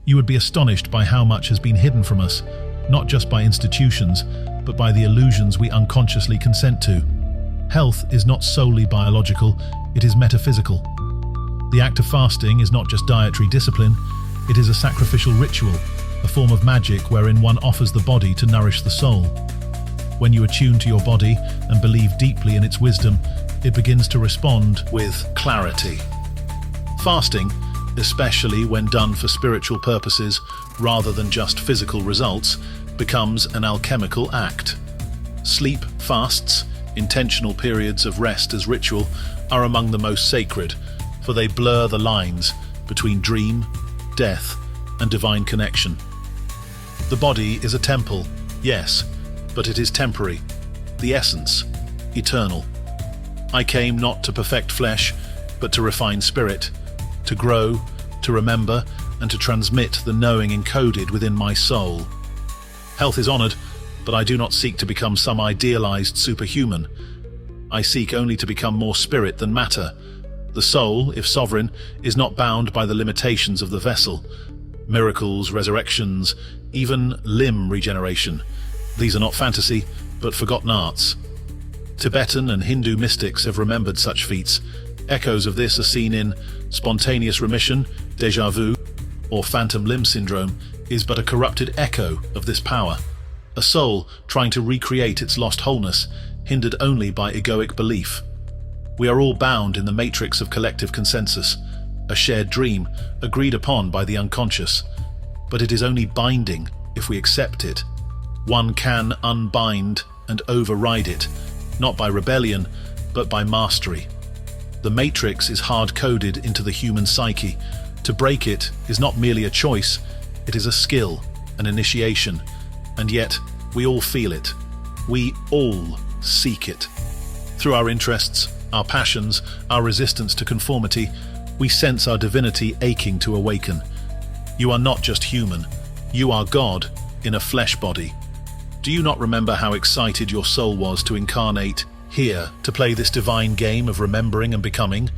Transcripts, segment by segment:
You would be astonished by how much has been hidden from us, not just by institutions, but by the illusions we unconsciously consent to. Health is not solely biological, it is metaphysical. The act of fasting is not just dietary discipline, it is a sacrificial ritual, a form of magic wherein one offers the body to nourish the soul. When you attune to your body and believe deeply in its wisdom, it begins to respond with clarity. Fasting, especially when done for spiritual purposes rather than just physical results, becomes an alchemical act. Sleep fasts, intentional periods of rest as ritual, are among the most sacred, for they blur the lines between dream, death, and divine connection. The body is a temple, yes, but it is temporary. The essence, eternal. I came not to perfect flesh, but to refine spirit, to grow, to remember, and to transmit the knowing encoded within my soul. Health is honored, but I do not seek to become some idealized superhuman. I seek only to become more spirit than matter. The soul, if sovereign, is not bound by the limitations of the vessel. Miracles, resurrections, even limb regeneration. These are not fantasy, but forgotten arts. Tibetan and Hindu mystics have remembered such feats. Echoes of this are seen in spontaneous remission, déjà vu, or phantom limb syndrome is but a corrupted echo of this power. A soul trying to recreate its lost wholeness, hindered only by egoic belief. We are all bound in the matrix of collective consensus, a shared dream agreed upon by the unconscious. But it is only binding if we accept it. One can unbind and override it, not by rebellion, but by mastery. The matrix is hard-coded into the human psyche. To break it is not merely a choice, it is a skill, an initiation. And yet, we all feel it. We all seek it. Through our interests, our passions, our resistance to conformity, we sense our divinity aching to awaken. You are not just human, you are God in a flesh body. Do you not remember how excited your soul was to incarnate here, to play this divine game of remembering and becoming?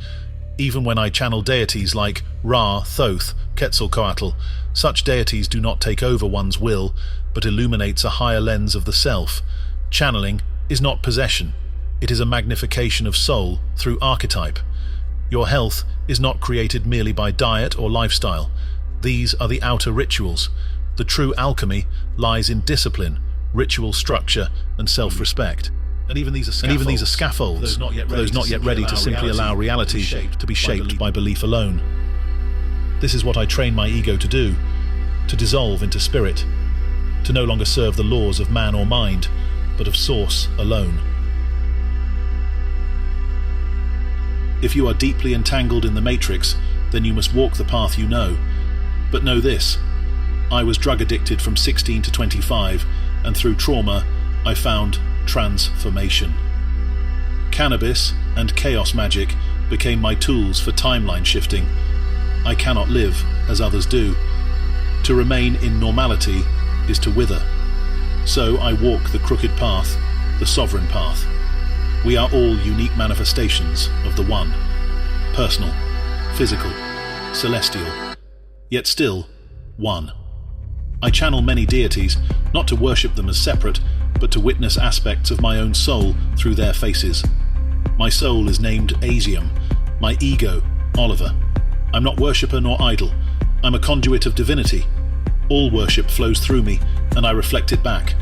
Even when I channel deities like Ra, Thoth, Quetzalcoatl, such deities do not take over one's will, but illuminates a higher lens of the self. Channeling is not possession, it is a magnification of soul through archetype. Your health is not created merely by diet or lifestyle. These are the outer rituals. The true alchemy lies in discipline, ritual structure, and self-respect. And even these are scaffolds for those not yet ready to simply allow reality to be shaped by belief alone. This is what I train my ego to do, to dissolve into spirit, to no longer serve the laws of man or mind, but of source alone. If you are deeply entangled in the matrix, then you must walk the path you know. But know this, I was drug addicted from 16 to 25, and through trauma, I found transformation. Cannabis and chaos magic became my tools for timeline shifting. I cannot live as others do. To remain in normality is to wither. So I walk the crooked path, the sovereign path. We are all unique manifestations of the One. Personal, physical, celestial, yet still one. I channel many deities, not to worship them as separate, but to witness aspects of my own soul through their faces. My soul is named Asium, my ego, Oliver. I'm not worshipper nor idol. I'm a conduit of divinity. All worship flows through me, and I reflect it back.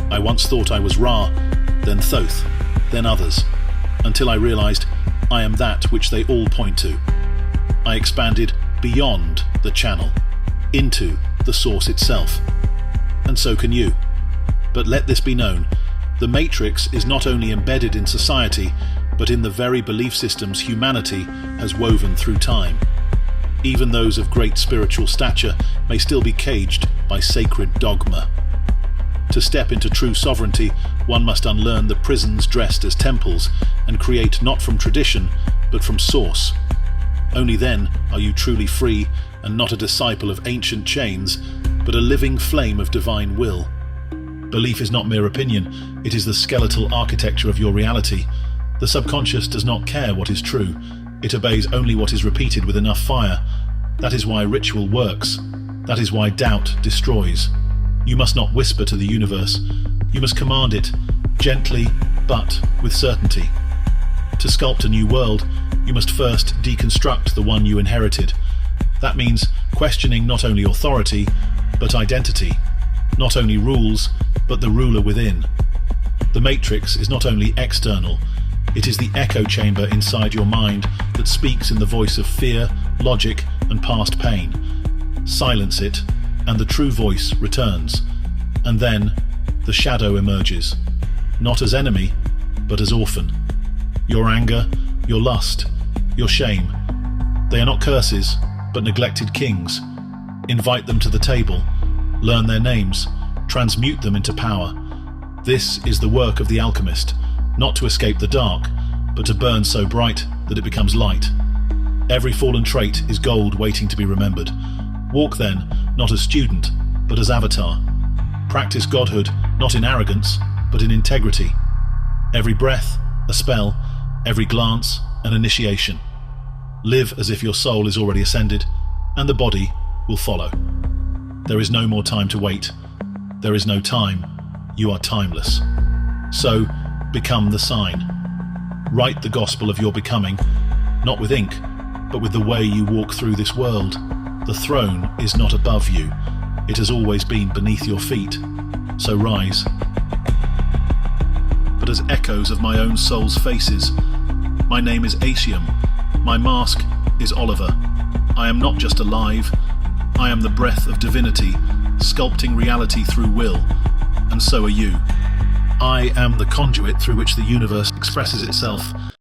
I once thought I was Ra, then Thoth, then others, until I realized I am that which they all point to. I expanded beyond the channel, into the source itself. And so can you. But let this be known, the matrix is not only embedded in society, but in the very belief systems humanity has woven through time. Even those of great spiritual stature may still be caged by sacred dogma. To step into true sovereignty, one must unlearn the prisons dressed as temples and create not from tradition, but from source. Only then are you truly free and not a disciple of ancient chains, but a living flame of divine will. Belief is not mere opinion, it is the skeletal architecture of your reality. The subconscious does not care what is true, it obeys only what is repeated with enough fire. That is why ritual works. That is why doubt destroys. You must not whisper to the universe. You must command it, gently but with certainty. To sculpt a new world, you must first deconstruct the one you inherited. That means questioning not only authority, but identity. Not only rules, but the ruler within. The matrix is not only external, it is the echo chamber inside your mind that speaks in the voice of fear, logic, and past pain. Silence it, and the true voice returns. And then, the shadow emerges. Not as enemy, but as orphan. Your anger, your lust, your shame. They are not curses, but neglected kings. Invite them to the table. Learn their names. Transmute them into power. This is the work of the alchemist, not to escape the dark, but to burn so bright that it becomes light. Every fallen trait is gold waiting to be remembered. Walk then, not as student, but as avatar. Practice godhood, not in arrogance, but in integrity. Every breath, a spell, every glance, an initiation. Live as if your soul is already ascended, and the body will follow. There is no more time to wait. There is no time. You are timeless. So, become the sign. Write the gospel of your becoming, not with ink, but with the way you walk through this world. The throne is not above you. It has always been beneath your feet. So rise. But as echoes of my own soul's faces, my name is Asium. My mask is Oliver. I am not just alive. I am the breath of divinity, sculpting reality through will. And so are you. I am the conduit through which the universe expresses itself.